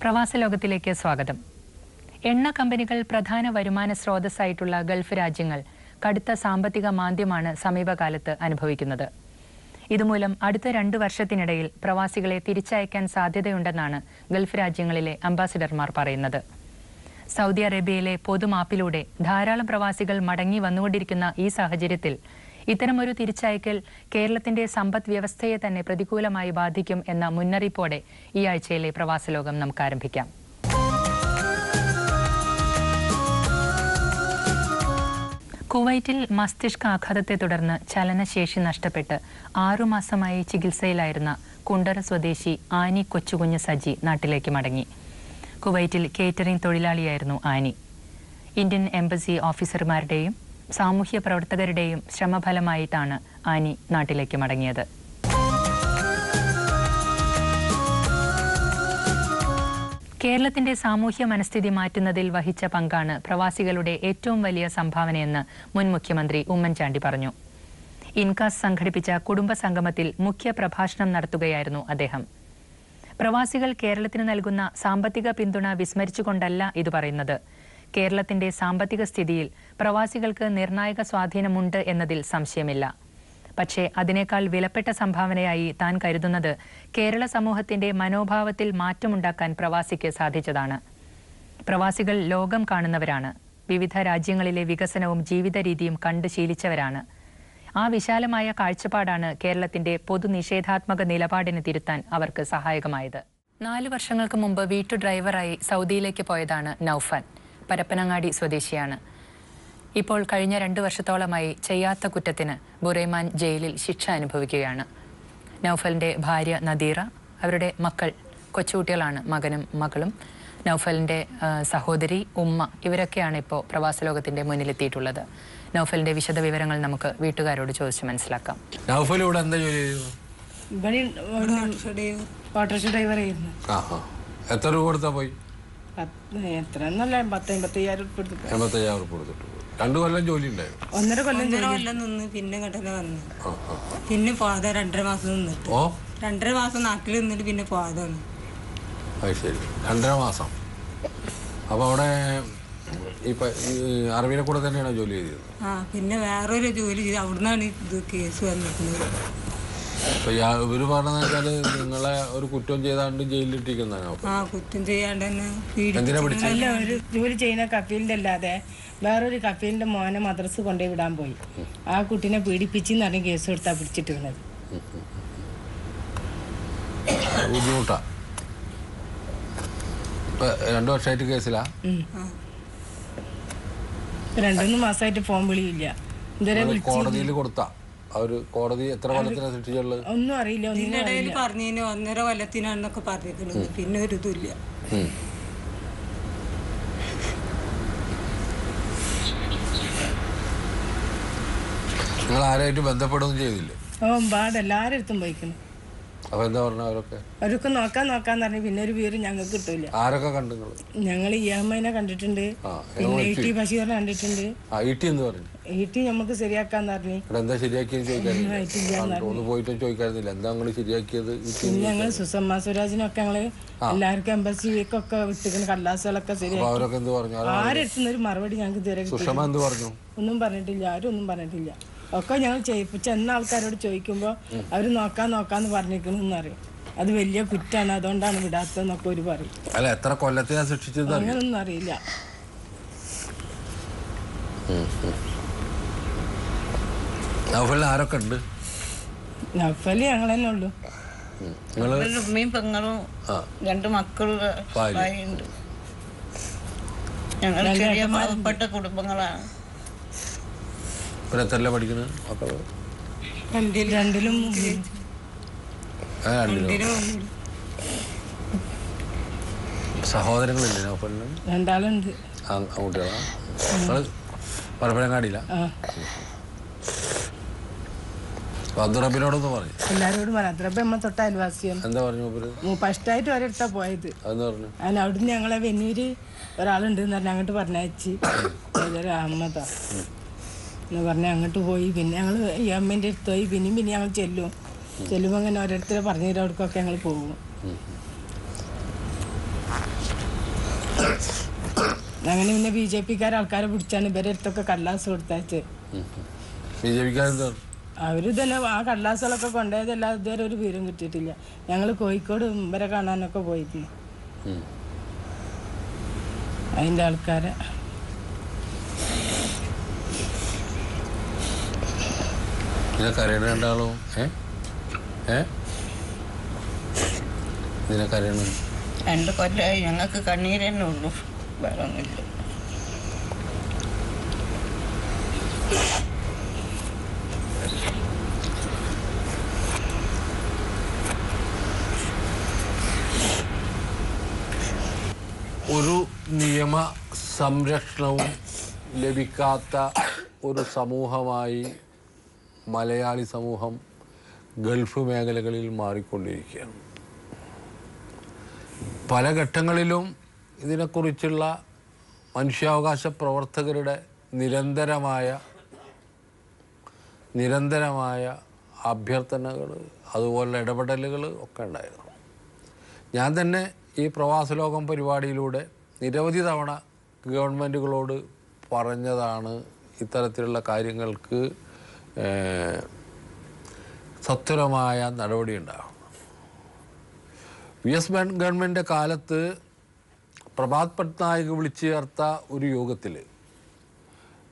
പ്രവാസ ലോകത്തിലേക്ക് സ്വാഗതം. എണ്ണ കമ്പനികൾ പ്രധാന വരുമാന സ്രോതസ്സായിട്ടുള്ള ഗൾഫ് രാജ്യങ്ങൾ കടുത്ത സാമ്പത്തിക മാന്ദ്യമാണ് സമീപകാലത്ത് അനുഭവിക്കുന്നത്. ഇതുമൂലം അടുത്ത 2 വർഷത്തിനിടയിൽ പ്രവാസികളെ തിരിച്ചയക്കാൻ സാധ്യതയുണ്ടെന്നാണ് ഗൾഫ് രാജ്യങ്ങളിലെ അംബാസിഡർമാർ പറയുന്നത്. സൗദി അറേബ്യയിലെ പൊതുമാപ്പിലൂടെ ധാരാളം പ്രവാസികൾ മടങ്ങി വന്നുകൊണ്ടിരിക്കുന്ന ഈ സാഹചര്യത്തിൽ ഇത്തരമൊരു തിരിച്ചയക്കൽ കേരളത്തിന്റെ സമ്പദ് വ്യവസ്ഥയെ തന്നെ പ്രതികൂലമായി ബാധിക്കും എന്ന മുന്നറിയിപ്പോടെ ഈ ആഴ്ചയിലെ പ്രവാസലോകം നമുക്ക് ആരംഭിക്കാം. കുവൈറ്റിൽ മസ്തിഷ്ക ആഘാതത്തെ തുടർന്ന് ചലനശേഷി നഷ്ടപ്പെട്ട് 6 മാസമായി ചികിത്സയിലായിരുന്ന കുണ്ടറ സ്വദേശി ആനി കൊച്ചുകുഞ്ഞ് സജി നാട്ടിലേക്ക് മടങ്ങി. കുവൈറ്റിൽ കേറ്ററിംഗ് തൊഴിലാളിയായിരുന്നു ആനി. ഇന്ത്യൻ എംബസി ഓഫീസർമാരുടെയും സാമൂഹ്യ പ്രവർത്തകരുടെയും ശ്രമഫലമായിട്ടാണ് ആനി നാട്ടിലേക്ക് മടങ്ങിയത്. കേരളത്തിന്റെ സാമൂഹ്യ മനസ്ഥിതി മാറ്റുന്നതിൽ വഹിച്ച പങ്കാണ് പ്രവാസികളുടെ ഏറ്റവും വലിയ സംഭാവനയെന്ന് മുൻ മുഖ്യമന്ത്രി ഉമ്മൻചാണ്ടി പറഞ്ഞു. ഇൻകാസ് സംഘടിപ്പിച്ച കുടുംബ സംഗമത്തിൽ മുഖ്യ പ്രഭാഷണം നടത്തുകയായിരുന്നു അദ്ദേഹം. പ്രവാസികൾ കേരളത്തിന് നൽകുന്ന സാമ്പത്തിക പിന്തുണ വിസ്മരിച്ചുകൊണ്ടല്ല ഇത് പറയുന്നത്. കേരളത്തിന്റെ സാമ്പത്തിക സ്ഥിതിയിൽ പ്രവാസികൾക്ക് നിർണായക സ്വാധീനമുണ്ട് എന്നതിൽ സംശയമില്ല. പക്ഷേ അതിനേക്കാൾ വിലപ്പെട്ട സംഭാവനയായി താൻ കരുതുന്നത് കേരള സമൂഹത്തിന്റെ മനോഭാവത്തിൽ മാറ്റമുണ്ടാക്കാൻ പ്രവാസിക്ക് സാധിച്ചതാണ്. പ്രവാസികൾ ലോകം കാണുന്നവരാണ്. വിവിധ രാജ്യങ്ങളിലെ വികസനവും ജീവിത രീതിയും കണ്ടു ശീലിച്ചവരാണ്. ആ വിശാലമായ കാഴ്ചപ്പാടാണ് കേരളത്തിന്റെ പൊതുനിഷേധാത്മക നിലപാടിന് തിരുത്താൻ അവർക്ക് സഹായകമായത്. 4 വർഷങ്ങൾക്ക് മുമ്പ് വീട്ടു ഡ്രൈവറായി സൗദിയിലേക്ക് പോയതാണ് നൌഫൽ. പരപ്പനങ്ങാടി സ്വദേശിയാണ്. ഇപ്പോൾ കഴിഞ്ഞ 2 വർഷത്തോളമായി ചെയ്യാത്ത കുറ്റത്തിന് ബുറൈമാൻ ജയിലിൽ ശിക്ഷ അനുഭവിക്കുകയാണ്. നൌഫലിന്റെ ഭാര്യ നദീറ, അവരുടെ മക്കൾ കൊച്ചുകുട്ടികളാണ്, മകനും മകളും. നൌഫലിന്റെ സഹോദരി, ഉമ്മ, ഇവരൊക്കെയാണ് ഇപ്പോൾ പ്രവാസലോകത്തിന്റെ മുന്നിലെത്തിയിട്ടുള്ളത്. നൌഫലിന്റെ വിശദ വിവരങ്ങൾ നമുക്ക് വീട്ടുകാരോട് ചോദിച്ച് മനസ്സിലാക്കാം. എത്ര രൂപ കൊടുത്താ പോയി? എത്ര 85,000 കൊടുത്തിട്ട് 2 കൊല്ലം ജോലി ഉണ്ടായിരുന്നു. 1.5 കൊല്ലം നിന്ന് പിന്നെ ഇങ്ങോട്ടന്നെ വന്നു. പിന്നെ പോകാതെ 2.5 മാസം നിന്നിട്ട് 2.5 മാസം നാട്ടിൽ നിന്നിട്ട് പിന്നെ പോകാതെ വന്നു. അത് ശരി, 2.5 മാസം. അപ്പൊ അവിടെ അറബിനെ കൂടെ തന്നെയാണോ ജോലി ചെയ്തത്? പിന്നെ വേറൊരു ജോലി ചെയ്ത് അവിടുന്നാണ് ഇത് കേസ് വന്നിട്ടുള്ളത്. ഇവര് പറഞ്ഞെന്ന് വെച്ചാല് നിങ്ങളെ ഒരു കുറ്റം ചെയ്താണ്ട് ജയിലിലിട്ടിരിക്കുന്നതാണോ? കുറ്റം ചെയ്യാണ്ട് തന്നെ അല്ല, ഒരു ജോലി ചെയ്യുന്ന കഫീലിന്റെ അല്ലാതെ വേറൊരു കഫീലിന്റെ മോനെ മദ്രസ് കൊണ്ടുപോയി വിടാൻ പോയി. ആ കുട്ടീനെ പീഡിപ്പിച്ചെന്ന് പറഞ്ഞ് കേസ് കൊടുത്താ പിടിച്ചിട്ടിരുന്നത്. ബുദ്ധിമുട്ടാ. 2 വർഷമായിട്ട് കേസിലാ? 2-3 മാസമായിട്ട് ഫോൺ വിളിയില്ല. കോടതിയിൽ കൊടുത്താ? അവര് കോടതി എത്ര കൊല്ലത്തിനാ ശിക്ഷിച്ചുള്ളത്? ഒന്നും അറിയില്ല. ഇതിനിടയിൽ പറഞ്ഞു 1.5 കൊല്ലത്തിനാണെന്നൊക്കെ പറഞ്ഞിട്ടുള്ളത്. പിന്നെ ഒരു ഇതുമില്ല. നിങ്ങൾ ആരായിട്ട് ബന്ധപ്പെടുകയും ചെയ്തില്ലേ? എല്ലാരും അടുത്തും പോയിക്കുന്നു. അപ്പൊ എന്താ പറഞ്ഞ അവരൊക്കെ നോക്കാന്ന് പറഞ്ഞു. പിന്നെ ഒരു വീട് ഞങ്ങൾക്ക് കിട്ടൂല. ആരൊക്കെ കണ്ടു? ഞങ്ങൾ ഇയമ്മനെ കണ്ടിട്ടുണ്ട്, പിന്നെ ഇ ടി ബഷീറിനെ കണ്ടിട്ടുണ്ട്. ഈട്ടി നമുക്ക് ശരിയാക്കാന്ന് പറഞ്ഞു. എന്താ ശരിയാക്കിയെന്ന് ചോദിക്കാറുന്നില്ല. എന്താ നിങ്ങൾ ശരിയാക്കിയത്? പിന്നെ ഞങ്ങൾ സുഷമ സ്വരാജിനൊക്കെ ഞങ്ങള് എല്ലാവർക്കും എംബസിക്കൊക്കെ വിട്ടിരിക്കുന്ന കടലാസുകളൊക്കെ ശരിയാക്കി. ആരെടുത്തുന്നൊരു മറുപടി ഞങ്ങൾക്ക് ഇതുവരെ ഒന്നും പറഞ്ഞിട്ടില്ല. ആരും ഒന്നും പറഞ്ഞിട്ടില്ല. ഒക്കെ ഞങ്ങൾ ചെന്ന ആൾക്കാരോട് ചോദിക്കുമ്പോൾ അവർ നോക്കാന്ന് പറഞ്ഞിരിക്കണമെന്ന് അറിയും. അത് വലിയ കുറ്റാണ്, അതുകൊണ്ടാണ് വിടാത്തതെന്നൊക്കെ ഒരു പറയും. എത്ര കൊല്ലത്തിനാ ശിക്ഷിച്ചത്? അങ്ങനൊന്നും അറിയില്ല. ആരൊക്കെ ഉണ്ട്? നൗഫല് ഞങ്ങൾ തന്നെ ഉള്ളു. ഉമ്മയും പെങ്ങളും 2 മക്കളുണ്ട്. ഞങ്ങൾ ചെറിയ പാവപ്പെട്ട കുടുംബങ്ങളാണ്. പഠിക്കുന്നത് രണ്ടിലും സഹോദരങ്ങളില്ലേ? 2 ആളുണ്ട്. കുട്ടികളാ? പരപ്പനങ്ങാടിയില്ല? അബ്ദുറബിനോടൊന്ന് പറഞ്ഞു. എല്ലാരോടും പറഞ്ഞു. അബ്ദുറബ് അമ്മ തൊട്ട അയൽവാസിയാണ്. എന്താ പറഞ്ഞു? ഫസ്റ്റായിട്ട് ഒരിടത്താ പോയത്. അവിടുന്ന് ഞങ്ങളെ വെന്നൂര് ഒരാളുണ്ട് എന്ന് പറഞ്ഞ അങ്ങോട്ട് പറഞ്ഞയച്ച് അഹമ്മദാ എന്ന് പറഞ്ഞ അങ്ങോട്ട് പോയി. പിന്നെ ഞങ്ങൾ ഈ അമ്മേൻ്റെ അടുത്ത് പോയി. പിന്നെ ഞങ്ങൾ ചെല്ലുമ്പോൾ അങ്ങനെ ഓരോരുത്തരെ പറഞ്ഞു തരാം. അവിടേക്കൊക്കെ ഞങ്ങൾ പോകും. അങ്ങനെ പിന്നെ BJP ആൾക്കാരെ പിടിച്ചാണ് ഇവരെ അടുത്തൊക്കെ കടലാസ് കൊടുത്തയച്ച്. അവര് തന്നെ ആ കടലാസുകളൊക്കെ കൊണ്ടുപോയതല്ലാതെ ഇതുവരെ ഒരു വിവരം കിട്ടിയിട്ടില്ല. ഞങ്ങൾ കോഴിക്കോട് ഇവരെ കാണാനൊക്കെ പോയിരുന്നു അതിൻ്റെ ആൾക്കാരെ. കരയണുണ്ടാളോ? കരയണ 2 കൊല്ലമായി. ഞങ്ങൾക്ക് കണ്ണീര് തന്നെ ഉള്ളൂ, വേറെ ഒന്നുമില്ല. ഒരു നിയമ സംരക്ഷണവും ലഭിക്കാത്ത ഒരു സമൂഹമായി മലയാളി സമൂഹം ഗൾഫ് മേഖലകളിൽ മാറിക്കൊണ്ടിരിക്കുകയാണ്. പല ഘട്ടങ്ങളിലും ഇതിനെക്കുറിച്ചുള്ള മനുഷ്യാവകാശ പ്രവർത്തകരുടെ നിരന്തരമായ അഭ്യർത്ഥനകൾ, അതുപോലെ ഇടപെടലുകൾ ഒക്കെ ഉണ്ടായിരുന്നു. ഞാൻ തന്നെ ഈ പ്രവാസ ലോകം പരിപാടിയിലൂടെ നിരവധി തവണ ഗവൺമെൻറ്റുകളോട് പറഞ്ഞതാണ് ഇത്തരത്തിലുള്ള കാര്യങ്ങൾക്ക് സത്വരമായ നടപടി ഉണ്ടാകും. VS ഗവൺമെൻറ്റിൻ്റെ കാലത്ത് പ്രഭാത് പട്നായിക് വിളിച്ചു ചേർത്ത ഒരു യോഗത്തിൽ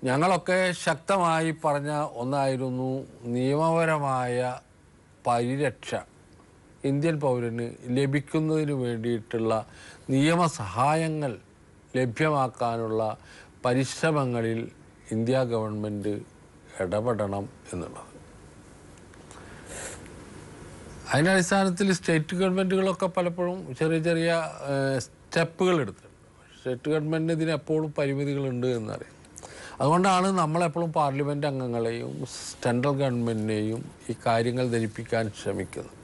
ഞങ്ങളൊക്കെ ശക്തമായി പറഞ്ഞ ഒന്നായിരുന്നു, നിയമപരമായ പരിരക്ഷ ഇന്ത്യൻ പൗരന് ലഭിക്കുന്നതിന് വേണ്ടിയിട്ടുള്ള നിയമസഹായങ്ങൾ ലഭ്യമാക്കാനുള്ള പരിശ്രമങ്ങളിൽ ഇന്ത്യ ഗവൺമെൻറ് ഇടപെടണം എന്നുള്ളത്. അതിൻ്റെ അടിസ്ഥാനത്തിൽ സ്റ്റേറ്റ് ഗവൺമെൻറ്റുകളൊക്കെ പലപ്പോഴും ചെറിയ സ്റ്റെപ്പുകൾ എടുത്തിട്ടുണ്ട്. സ്റ്റേറ്റ് ഗവൺമെൻറ്റിന് ഇതിന് എപ്പോഴും പരിമിതികളുണ്ട് എന്നറിയാം. അതുകൊണ്ടാണ് നമ്മളെപ്പോഴും പാർലമെൻറ്റ് അംഗങ്ങളെയും സെൻട്രൽ ഗവൺമെൻറ്റിനെയും ഈ കാര്യങ്ങൾ ധരിപ്പിക്കാൻ ശ്രമിക്കുന്നത്.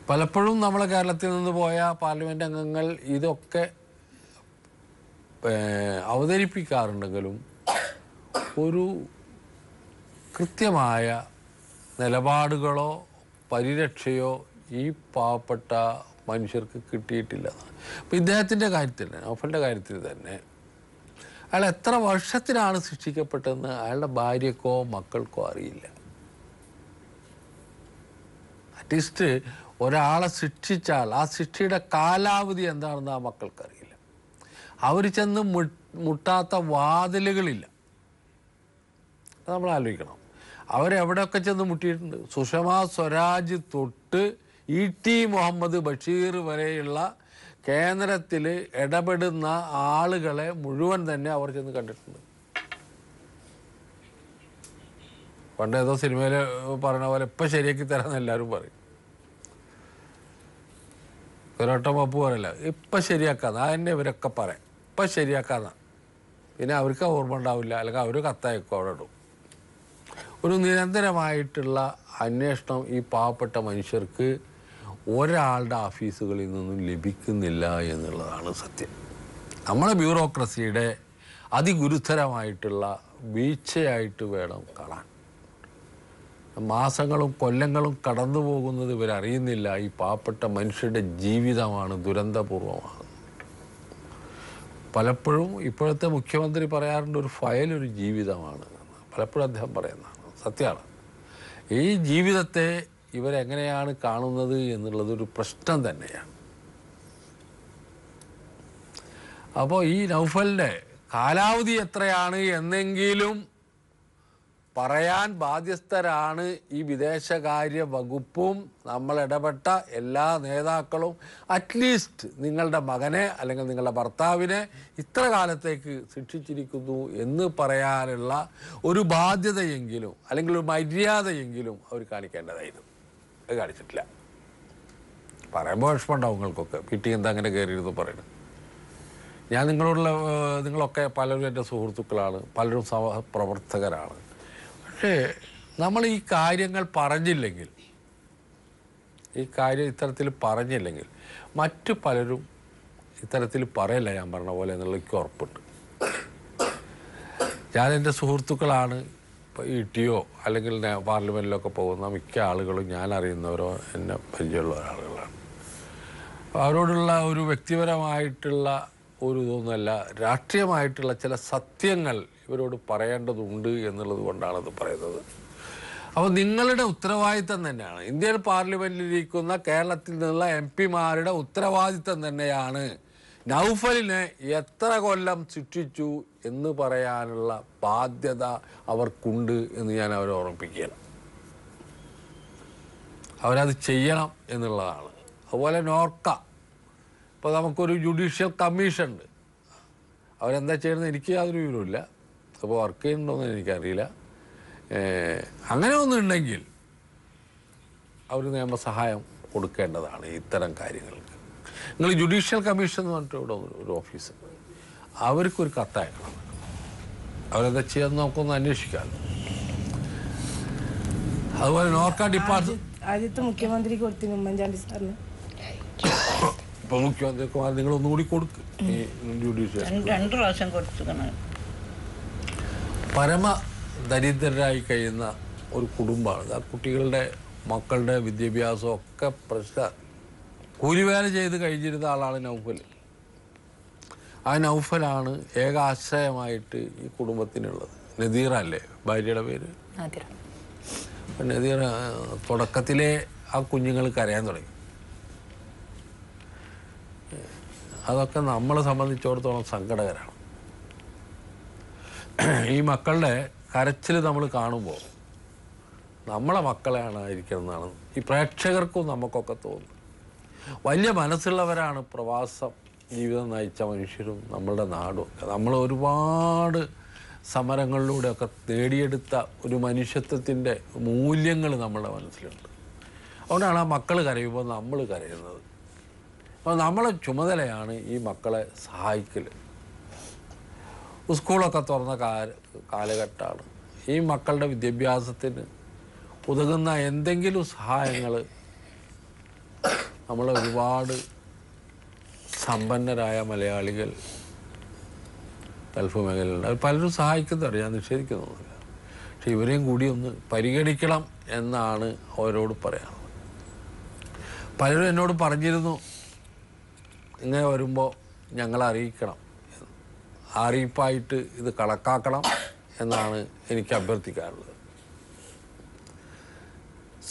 പലപ്പോഴും നമ്മളെ കേരളത്തിൽ നിന്ന് പോയ പാർലമെൻറ്റ് അംഗങ്ങൾ ഇതൊക്കെ അവതരിപ്പിക്കാറുണ്ടെങ്കിലും ഒരു കൃത്യമായ നിലപാടുകളോ പരിരക്ഷയോ ഈ പാവപ്പെട്ട മനുഷ്യർക്ക് കിട്ടിയിട്ടില്ല. അപ്പോൾ ഇദ്ദേഹത്തിൻ്റെ കാര്യത്തിൽ തന്നെ, നൗഫലിൻ്റെ കാര്യത്തിൽ തന്നെ, അയാൾ എത്ര വർഷത്തിനാണ് ശിക്ഷിക്കപ്പെട്ടതെന്ന് അയാളുടെ ഭാര്യക്കോ മക്കൾക്കോ അറിയില്ല. അറ്റ്ലീസ്റ്റ് ഒരാളെ ശിക്ഷിച്ചാൽ ആ ശിക്ഷയുടെ കാലാവധി എന്താണെന്ന് ആ മക്കൾക്കറിയില്ല. അവർ ചെന്ന് മുട്ടാത്ത വാതിലുകളില്ല. നമ്മൾ ആലോചിക്കണം, അവരെവിടെയൊക്കെ ചെന്ന് മുട്ടിയിട്ടുണ്ട്. സുഷമ സ്വരാജ് തൊട്ട് ET മുഹമ്മദ് ബഷീർ വരെയുള്ള കേന്ദ്രത്തിൽ ഇടപെടുന്ന ആളുകളെ മുഴുവൻ തന്നെ അവർ ചെന്ന് കണ്ടിട്ടുണ്ട്. പണ്ട് ഏതോ സിനിമയിൽ പറഞ്ഞ പോലെ ഇപ്പം ശരിയാക്കി തരാമെന്ന് എല്ലാവരും പറയും. ഒരോട്ടം പപ്പു പറയില്ല, ഇപ്പം ശരിയാക്കാന്ന്. അതന്നെ ഇവരൊക്കെ പറയാം, ഇപ്പം ശരിയാക്കാന്ന്. പിന്നെ അവർക്ക് ഓർമ്മ ഉണ്ടാവില്ല, അല്ലെങ്കിൽ അവർ കത്തയക്കും, അവിടെ ഇടും. ഒരു നിരന്തരമായിട്ടുള്ള അന്വേഷണം ഈ പാവപ്പെട്ട മനുഷ്യർക്ക് ഒരാളുടെ ഓഫീസുകളിൽ നിന്നും ലഭിക്കുന്നില്ല എന്നുള്ളതാണ് സത്യം. നമ്മളെ ബ്യൂറോക്രസിയുടെ അതിഗുരുതരമായിട്ടുള്ള വീഴ്ചയായിട്ട് വേണം കാണാൻ. മാസങ്ങളും കൊല്ലങ്ങളും കടന്നു പോകുന്നത് ഇവരറിയുന്നില്ല. ഈ പാവപ്പെട്ട മനുഷ്യരുടെ ജീവിതമാണ് ദുരന്തപൂർവമാണ്. പലപ്പോഴും ഇപ്പോഴത്തെ മുഖ്യമന്ത്രി പറയാറുണ്ട്, ഒരു ഫയൽ ഒരു ജീവിതമാണ്. പലപ്പോഴും അദ്ദേഹം പറയുന്നതാണ്, സത്യമാണ്. ഈ ജീവിതത്തെ ഇവരെങ്ങനെയാണ് കാണുന്നത് എന്നുള്ളതൊരു പ്രശ്നം തന്നെയാണ്. അപ്പോൾ ഈ നൗഫലിൻ്റെ കാലാവധി എത്രയാണ് എന്നെങ്കിലും പറയാൻ ബാധ്യസ്ഥരാണ് ഈ വിദേശകാര്യ വകുപ്പും നമ്മൾ ഇടപെട്ട എല്ലാ നേതാക്കളും. അറ്റ്ലീസ്റ്റ് നിങ്ങളുടെ മകനെ അല്ലെങ്കിൽ നിങ്ങളുടെ ഭർത്താവിനെ ഇത്ര കാലത്തേക്ക് ശിക്ഷിച്ചിരിക്കുന്നു എന്ന് പറയാനുള്ള ഒരു ബാധ്യതയെങ്കിലും അല്ലെങ്കിൽ ഒരു മര്യാദയെങ്കിലും അവർ കാണിക്കേണ്ടതായിരുന്നു. അത് കാണിച്ചിട്ടില്ല. പറയുമ്പോൾ വിഷമമുണ്ടാവും നിങ്ങൾക്കൊക്കെ, PT എന്താ അങ്ങനെ കയറിയിരുന്നു പറയുന്നത്. ഞാൻ നിങ്ങളൊക്കെ പലരും എൻ്റെ സുഹൃത്തുക്കളാണ്, പലരും സഹപ്രവർത്തകരാണ്. പക്ഷേ നമ്മൾ ഈ കാര്യങ്ങൾ പറഞ്ഞില്ലെങ്കിൽ, ഈ കാര്യം ഇത്തരത്തിൽ പറഞ്ഞില്ലെങ്കിൽ മറ്റു പലരും ഇത്തരത്തിൽ പറയില്ല ഞാൻ പറഞ്ഞ പോലെ എന്നുള്ള എനിക്ക് ഉറപ്പുണ്ട്. ഞാൻ എൻ്റെ സുഹൃത്തുക്കളാണ്, ഇപ്പോൾ ETO അല്ലെങ്കിൽ പാർലമെൻറ്റിലൊക്കെ പോകുന്ന മിക്ക ആളുകളും ഞാൻ അറിയുന്നവരോ എന്നെ പരിചയമുള്ള ആളുകളാണ്. അവരോടുള്ള ഒരു വ്യക്തിപരമായിട്ടുള്ള ഒരു ഇതൊന്നുമല്ല, രാഷ്ട്രീയമായിട്ടുള്ള ചില സത്യങ്ങൾ ഇവരോട് പറയേണ്ടതുണ്ട് എന്നുള്ളത് കൊണ്ടാണത് പറയുന്നത്. അപ്പോൾ നിങ്ങളുടെ ഉത്തരവാദിത്തം തന്നെയാണ്, ഇന്ത്യൻ പാർലമെൻറ്റിലിരിക്കുന്ന കേരളത്തിൽ നിന്നുള്ള MP-മാരുടെ ഉത്തരവാദിത്തം തന്നെയാണ് നൗഫലിനെ എത്ര കൊല്ലം ശിക്ഷിച്ചു എന്ന് പറയാനുള്ള ബാധ്യത അവർക്കുണ്ട് എന്ന് ഞാൻ അവരെ ഓർമ്മിപ്പിക്കുകയാണ്. അവരത് ചെയ്യണം എന്നുള്ളതാണ്. അതുപോലെ നോർക്ക, ഇപ്പോൾ നമുക്കൊരു ജുഡീഷ്യൽ കമ്മീഷൻ ഉണ്ട്. അവരെന്താ ചെയ്യുന്നത് എനിക്ക് യാതൊരു വിവരമില്ല. അപ്പോൾ വർക്ക് ചെയ്യുന്നുണ്ടോയെന്ന് എനിക്കറിയില്ല. അങ്ങനെ ഒന്നുണ്ടെങ്കിൽ അവർ നിയമസഹായം കൊടുക്കേണ്ടതാണ് ഇത്തരം കാര്യങ്ങൾക്ക്. നിങ്ങൾ ജുഡീഷ്യൽ കമ്മീഷൻ എന്ന് പറഞ്ഞിട്ട് ഇവിടെ ഒരു ഓഫീസ്, അവർക്കൊരു കത്തയക്കണം. അവരെന്താ ചെയ്യാൻ നമുക്കൊന്ന് അന്വേഷിക്കാമല്ലോ. അതുപോലെ നോർക്ക ഡിപ്പാർട്ട്മെന്റ് ആദ്യത്തെ മുഖ്യമന്ത്രിക്ക് കൊടുത്തിന് ഉമ്മൻചാണ്ടി സാറിന്. ഇപ്പൊ മുഖ്യമന്ത്രിക്കുമാർ നിങ്ങൾ ഒന്നുകൂടി കൊടുക്കും. ജുഡീഷ്യൽ 2 പ്രാവശ്യം കൊടുത്തിരിക്കണം. പരമ ദരിദ്രരായി കഴിയുന്ന ഒരു കുടുംബമാണ്. ആ കുട്ടികളുടെ മക്കളുടെ വിദ്യാഭ്യാസം ഒക്കെ പ്രശ്നം. കൂലിവേല ചെയ്ത് കഴിഞ്ഞിരുന്ന ആളാണ് നൗഫൽ. ആ നൗഫലാണ് ഏക ആശ്രയമായിട്ട് ഈ കുടുംബത്തിനുള്ളത്. നദീറ അല്ലേ ഭാര്യയുടെ പേര്? നദീറ തുടക്കത്തിലെ ആ കുഞ്ഞുങ്ങൾ കരയാൻ തുടങ്ങി. അതൊക്കെ നമ്മളെ സംബന്ധിച്ചിടത്തോളം സങ്കടകരമാണ്. ഈ മക്കളുടെ കരച്ചിൽ നമ്മൾ കാണുമ്പോൾ നമ്മളെ മക്കളെയാണ് ആയിരിക്കുന്നതാണ് ഈ പ്രേക്ഷകർക്കും നമുക്കൊക്കെ തോന്നുന്നത്. വലിയ മനസ്സുള്ളവരാണ് പ്രവാസം ജീവിതം നയിച്ച മനുഷ്യരും നമ്മളുടെ നാടും ഒക്കെ. നമ്മൾ ഒരുപാട് സമരങ്ങളിലൂടെയൊക്കെ നേടിയെടുത്ത ഒരു മനുഷ്യത്വത്തിൻ്റെ മൂല്യങ്ങൾ നമ്മളുടെ മനസ്സിലുണ്ട്. അതുകൊണ്ടാണ് ആ മക്കൾ കരയുമ്പോൾ നമ്മൾ കരയുന്നത്. അപ്പോൾ നമ്മളെ ചുമതലയാണ് ഈ മക്കളെ സഹായിക്കൽ. സ്കൂളൊക്കെ തുറന്ന കാലഘട്ടമാണ്. ഈ മക്കളുടെ വിദ്യാഭ്യാസത്തിന് ഉതകുന്ന എന്തെങ്കിലും സഹായങ്ങൾ നമ്മളെ ഒരുപാട് സമ്പന്നരായ മലയാളികൾ ഗൾഫ് മേഖലയിലുണ്ട്. അവർ പലരും സഹായിക്കുന്നവർ, ഞാൻ നിഷേധിക്കുന്നൊന്നുമില്ല. പക്ഷെ ഇവരെയും കൂടി ഒന്ന് പരിഗണിക്കണം എന്നാണ് അവരോട് പറയാനുള്ളത്. പലരും എന്നോട് പറഞ്ഞിരുന്നു ഇങ്ങനെ വരുമ്പോൾ ഞങ്ങളെ അറിയിക്കണം, അറിയിപ്പായിട്ട് ഇത് കണക്കാക്കണം എന്നാണ് എനിക്ക് അഭ്യർത്ഥിക്കാറുള്ളത്.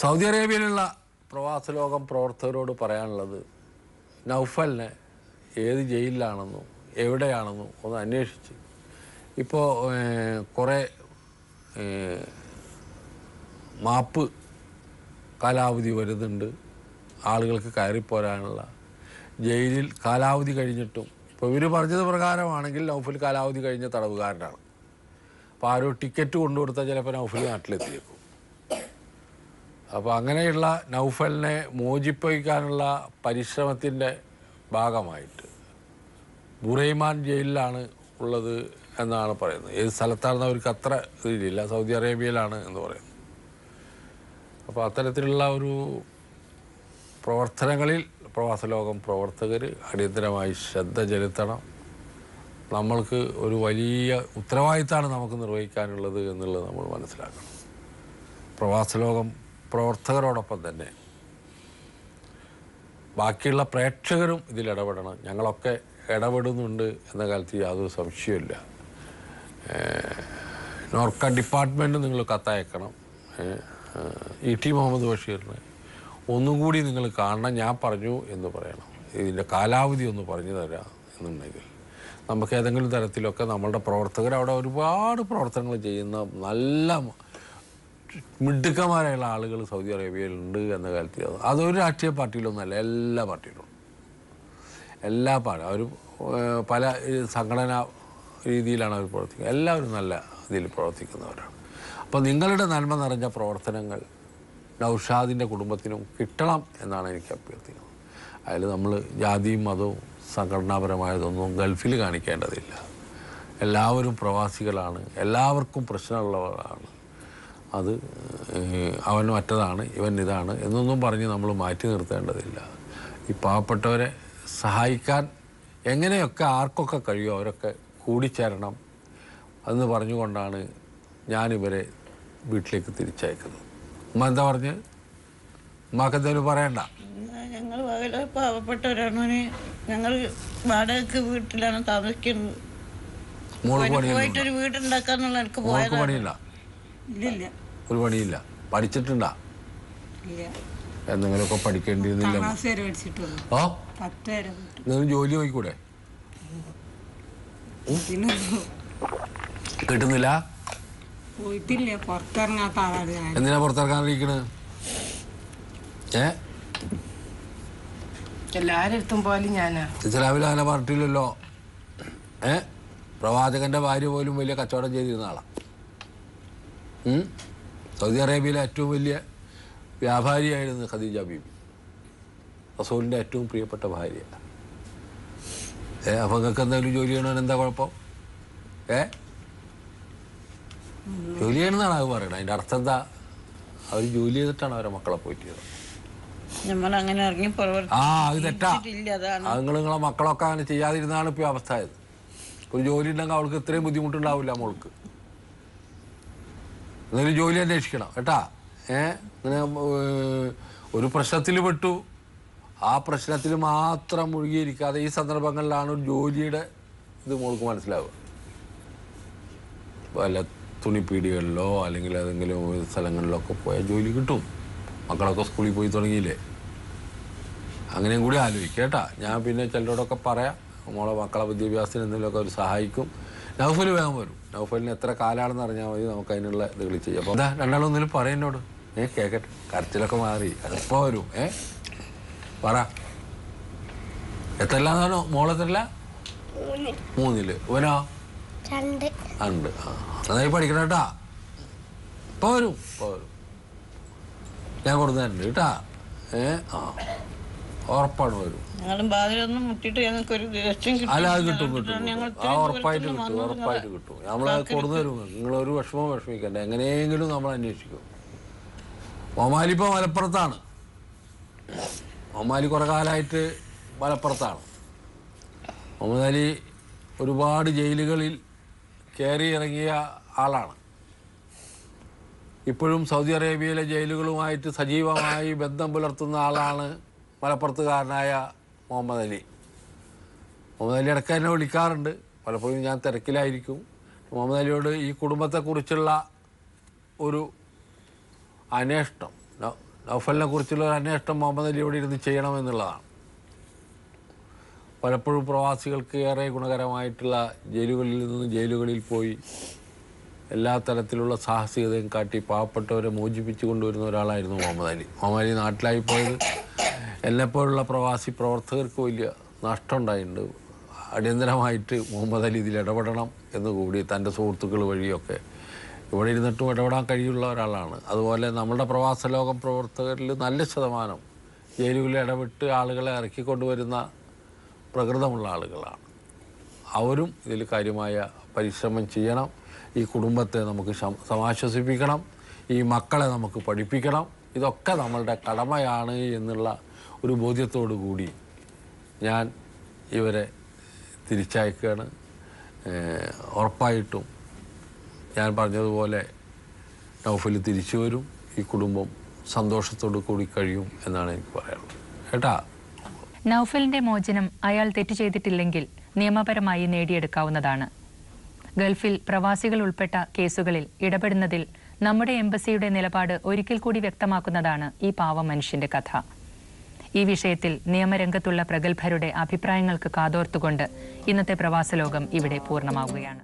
സൗദി അറേബ്യയിലുള്ള പ്രവാസ ലോകം പ്രവർത്തകരോട് പറയാനുള്ളത് നൗഫലിനെ ഏത് ജയിലിലാണെന്നും എവിടെയാണെന്നും ഒന്ന് അന്വേഷിച്ച്. ഇപ്പോൾ കുറേ മാപ്പ് കാലാവധി വരുന്നുണ്ട് ആളുകൾക്ക് കയറിപ്പോരാനുള്ള. ജയിലിൽ കാലാവധി കഴിഞ്ഞിട്ടും ഇപ്പോൾ ഇവർ പറഞ്ഞത് പ്രകാരമാണെങ്കിൽ നൗഫൽ കാലാവധി കഴിഞ്ഞ തടവുകാരനാണ്. അപ്പോൾ ആരോ ടിക്കറ്റ് കൊണ്ടുകൊടുത്താൽ ചിലപ്പോൾ നൗഫൽ നാട്ടിലെത്തിയേക്കും. അപ്പോൾ അങ്ങനെയുള്ള നൗഫലിനെ മോചിപ്പിക്കാനുള്ള പരിശ്രമത്തിൻ്റെ ഭാഗമായിട്ട് ബുറൈമാൻ ജയിലിലാണ് ഉള്ളത് എന്നാണ് പറയുന്നത്. ഏത് സ്ഥലത്താണെന്ന് അവർക്ക് അത്ര ഇതിലില്ല, സൗദി അറേബ്യയിലാണ് എന്ന് പറയുന്നത്. അപ്പോൾ അത്തരത്തിലുള്ള ഒരു പ്രവർത്തനങ്ങളിൽ പ്രവാസ ലോകം പ്രവർത്തകർ അടിയന്തരമായി ശ്രദ്ധ ചെലുത്തണം. നമ്മൾക്ക് ഒരു വലിയ ഉത്തരവാദിത്തമാണ് നമുക്ക് നിർവഹിക്കാനുള്ളത് എന്നുള്ളത് നമ്മൾ മനസ്സിലാക്കണം. പ്രവാസ ലോകം പ്രവർത്തകരോടൊപ്പം തന്നെ ബാക്കിയുള്ള പ്രേക്ഷകരും ഇതിൽ ഇടപെടണം. ഞങ്ങളൊക്കെ ഇടപെടുന്നുണ്ട് എന്ന കാലത്ത് യാതൊരു സംശയമില്ല. നോർക്ക ഡിപ്പാർട്ട്മെൻറ്റ് നിങ്ങൾ കത്തയക്കണം. ET മുഹമ്മദ് ബഷീറിന് ഒന്നും കൂടി നിങ്ങൾ കാണണം, ഞാൻ പറഞ്ഞു എന്ന് പറയണം. ഇതിൻ്റെ കാലാവധി ഒന്ന് പറഞ്ഞു തരാം എന്നുണ്ടെങ്കിൽ നമുക്ക് ഏതെങ്കിലും തരത്തിലൊക്കെ നമ്മളുടെ പ്രവർത്തകർ അവിടെ ഒരുപാട് പ്രവർത്തനങ്ങൾ ചെയ്യുന്ന നല്ല മിടുക്കന്മാരായുള്ള ആളുകൾ സൗദി അറേബ്യയിലുണ്ട് എന്ന കാലത്ത് അതൊരു രാഷ്ട്രീയ പാർട്ടിയിലൊന്നുമല്ല, എല്ലാ പാർട്ടിയിലും എല്ലാ അവർ പല സംഘടനാ രീതിയിലാണ് അവർ പ്രവർത്തിക്കുന്നത്. എല്ലാവരും നല്ല ഇതിൽ പ്രവർത്തിക്കുന്നവരാണ്. അപ്പോൾ നിങ്ങളുടെ നന്മ നിറഞ്ഞ പ്രവർത്തനങ്ങൾ നൗഷാദിൻ്റെ കുടുംബത്തിനും കിട്ടണം എന്നാണ് എനിക്ക് അഭ്യർത്ഥിക്കുന്നത്. അതിൽ നമ്മൾ ജാതിയും മതവും സംഘടനാപരമായതൊന്നും ഗൾഫിൽ കാണിക്കേണ്ടതില്ല. എല്ലാവരും പ്രവാസികളാണ്, എല്ലാവർക്കും പ്രശ്നമുള്ളവരാണ്. അത് അവൻ മറ്റതാണ് ഇവൻ ഇതാണ് എന്നൊന്നും പറഞ്ഞ് നമ്മൾ മാറ്റി നിർത്തേണ്ടതില്ല. ഈ പാവപ്പെട്ടവരെ സഹായിക്കാൻ എങ്ങനെയൊക്കെ ആർക്കൊക്കെ കഴിയുമോ അവരൊക്കെ കൂടിച്ചേരണം എന്ന് പറഞ്ഞുകൊണ്ടാണ് ഞാനിവരെ വീട്ടിലേക്ക് തിരിച്ചയക്കുന്നത്. ഉമ്മ എന്താ പറഞ്ഞ്? ഉമ്മാക്ക് എന്തായാലും പറയണ്ട. ഞങ്ങൾ പാവപ്പെട്ടവരാണ്. ഞങ്ങൾ വാടകയ്ക്ക് വീട്ടിലാണ് താമസിക്കുന്നത്. മോൾക്ക് പോയിട്ടൊരു വീടുണ്ടാക്കാന്നുള്ള എനിക്ക് മോൾക്ക് പണിയില്ല? ഇല്ലില്ല. ഒരു പണിയില്ല. പഠിച്ചിട്ടുണ്ടാ? ഇല്ല. എന്തെങ്കിലുമൊക്കെ പഠിക്കേണ്ടിയിരുന്നില്ല? ക്ലാസ് വരെ പഠിച്ചിട്ടുള്ളൂ. ഓ 10 വരെ. നിങ്ങൾ ജോലി നോക്കിക്കൂടെ? കിട്ടുന്നില്ല? പോയിട്ടില്ല. പുറത്തിറങ്ങാത്ത ആളാണ് ഞാൻ. എന്തിനാ പുറത്തിറങ്ങാനിരിക്കണത്? എല്ലാരും അടുത്തും പോലും ഞാനാ. ഇസ്ലാമിൽ അങ്ങനെ പറഞ്ഞിട്ടില്ലല്ലോ. പ്രവാചകന്റെ ഭാര്യ പോലും വലിയ കച്ചവടം ചെയ്തിരുന്ന ആളാ. സൗദി അറേബ്യയിലെ ഏറ്റവും വലിയ വ്യാപാരിയായിരുന്നു ഖദീജ ബീബി, റസൂലിന്റെ ഏറ്റവും പ്രിയപ്പെട്ട ഭാര്യ. അപ്പൊ നിങ്ങൾക്ക് എന്തെങ്കിലും ജോലി ചെയ്യണമെന്ന് എന്താ കുഴപ്പം? ജോലി ചെയ്യണമെന്നാണ് അത് പറയണത്. അതിന്റെ അർത്ഥം എന്താ? അവർ ജോലി ചെയ്തിട്ടാണ് അവരെ മക്കളെ പോയിട്ട്. നമ്മളങ്ങനെ ഇറങ്ങി അത് തെറ്റാ. അത് നിങ്ങളെ മക്കളൊക്കെ അങ്ങനെ ചെയ്യാതിരുന്നാണ് ഇപ്പൊ അവസ്ഥ ആയത്. ഒരു ജോലി ഉണ്ടെങ്കിൽ അവൾക്ക് ഇത്രയും ബുദ്ധിമുട്ടുണ്ടാവില്ല മോൾക്ക്. എന്തെങ്കിലും ജോലി അന്വേഷിക്കണം കേട്ടാ. ഇങ്ങനെ ഒരു പ്രശ്നത്തിൽ പെട്ടു, ആ പ്രശ്നത്തിൽ മാത്രം മുഴുകിയിരിക്കാതെ ഈ സന്ദർഭങ്ങളിലാണ് ഒരു ജോലിയുടെ ഇത് മോൾക്ക് മനസ്സിലാവുക. വല്ല തുണിപ്പീടികളിലോ അല്ലെങ്കിൽ ഏതെങ്കിലും സ്ഥലങ്ങളിലൊക്കെ പോയാൽ ജോലി കിട്ടും. മക്കളൊക്കെ സ്കൂളിൽ പോയി തുടങ്ങിയില്ലേ? അങ്ങനെയും കൂടി ആലോചിക്കുക കേട്ടാ. ഞാൻ പിന്നെ ചിലരോടൊക്കെ പറയാം, മോളെ മക്കളെ വിദ്യാഭ്യാസത്തിന് എന്തെങ്കിലുമൊക്കെ അവർ സഹായിക്കും. നൗഫൽ വേഗം വരും. നൗഫലിന് എത്ര കാലാണെന്ന് അറിഞ്ഞാൽ മതി, നമുക്ക് അതിനുള്ള ഇതുകൾ ചെയ്യാം. അപ്പോൾ എന്താ രണ്ടാളും ഒന്നിലും പറയുന്നോട് കേക്കട്ടെ. കരച്ചിലൊക്കെ മാറി എപ്പോൾ വരും? പറ. എത്രല്ലാന്നാണോ മോളെത്രല്ല? 3. ഇവനോ? 2. നന്നായി പഠിക്കണം കേട്ടാ. ഇപ്പോൾ വരും. ഞാൻ കൊടുക്കുന്നുണ്ട് കേട്ടാ. ഉറപ്പാണ് വരും. അല്ല, അത് കിട്ടും. ഉറപ്പായിട്ട് കിട്ടും. നമ്മളത് കൊടുന്നു തരും. നിങ്ങളൊരു വിഷമിക്കണ്ട. എങ്ങനെയെങ്കിലും നമ്മൾ അന്വേഷിക്കും. ഒമാലി ഇപ്പോൾ മലപ്പുറത്താണ്. ഒമാലി കുറെ കാലമായിട്ട് മലപ്പുറത്താണ്. മുഹമ്മദ് അലി ഒരുപാട് ജയിലുകളിൽ കയറി ഇറങ്ങിയ ആളാണ്. ഇപ്പോഴും സൗദി അറേബ്യയിലെ ജയിലുകളുമായിട്ട് സജീവമായി ബന്ധം പുലർത്തുന്ന ആളാണ് മലപ്പുറത്തുകാരനായ മുഹമ്മദ് അലി. മുഹമ്മദ് അലി ഇടയ്ക്ക് എന്നെ വിളിക്കാറുണ്ട്. പലപ്പോഴും ഞാൻ തിരക്കിലായിരിക്കും. മുഹമ്മദ് അലിയോട് ഈ കുടുംബത്തെക്കുറിച്ചുള്ള ഒരു അന്വേഷണം, നൗഫലിനെ കുറിച്ചുള്ള ഒരു അന്വേഷണം മുഹമ്മദ് അലിയോട് ഇരുന്ന് ചെയ്യണമെന്നുള്ളതാണ്. പലപ്പോഴും പ്രവാസികൾക്ക് ഏറെ ഗുണകരമായിട്ടുള്ള ജയിലുകളിൽ പോയി എല്ലാ തരത്തിലുള്ള സാഹസികതയും കാട്ടി പാവപ്പെട്ടവരെ മോചിപ്പിച്ചു കൊണ്ടുവരുന്ന ഒരാളായിരുന്നു മുഹമ്മദ് അലി. മുഹമ്മദ് അലി നാട്ടിലായി പോയത് എന്നെപ്പോലുള്ള പ്രവാസി പ്രവർത്തകർക്ക് വലിയ നഷ്ടം ഉണ്ടായിട്ടുണ്ട്. അടിയന്തരമായിട്ട് മുഹമ്മദ് അലി ഇതിൽ ഇടപെടണം എന്നുകൂടി തൻ്റെ സുഹൃത്തുക്കൾ വഴിയൊക്കെ ഇവിടെ ഇരുന്നിട്ടും ഇടപെടാൻ കഴിയുള്ള ഒരാളാണ്. അതുപോലെ നമ്മുടെ പ്രവാസ ലോകം പ്രവർത്തകരിൽ നല്ല ശതമാനം ജയിലുകളിൽ ഇടപെട്ട് ആളുകളെ ഇറക്കിക്കൊണ്ടുവരുന്ന പ്രകൃതമുള്ള ആളുകളാണ്. അവരും ഇതിൽ കാര്യമായ പരിശ്രമം ചെയ്യണം. ഈ കുടുംബത്തെ നമുക്ക് സമാശ്വസിപ്പിക്കണം. ഈ മക്കളെ നമുക്ക് പഠിപ്പിക്കണം. ഇതൊക്കെ നമ്മളുടെ കടമയാണ് എന്നുള്ള ഒരു ബോധ്യത്തോടു കൂടി ഞാൻ ഇവരെ തിരിച്ചയക്കുകയാണ്. ഉറപ്പായിട്ടും ഞാൻ പറഞ്ഞതുപോലെ നൗഫൽ തിരിച്ചു വരും. ഈ കുടുംബം സന്തോഷത്തോടു കൂടി കഴിയും എന്നാണ് എനിക്ക് പറയാനുള്ളത് കേട്ടാ. നൗഫലിന്റെ മോചനം അയാൾ തെറ്റ് ചെയ്തിട്ടില്ലെങ്കിൽ നിയമപരമായി നേടിയെടുക്കാവുന്നതാണ്. ഗൾഫിൽ പ്രവാസികൾ ഉൾപ്പെട്ട കേസുകളിൽ ഇടപെടുന്നതിൽ നമ്മുടെ എംബസിയുടെ നിലപാട് ഒരിക്കൽ കൂടി വ്യക്തമാക്കുന്നതാണ് ഈ പാവം മനുഷ്യന്റെ കഥ. ഈ വിഷയത്തിൽ നിയമരംഗത്തുള്ള പ്രഗത്ഭരുടെ അഭിപ്രായങ്ങൾക്ക് കാതോർത്തുകൊണ്ട് ഇന്നത്തെ പ്രവാസലോകം ഇവിടെ പൂർണ്ണമാവുകയാണ്.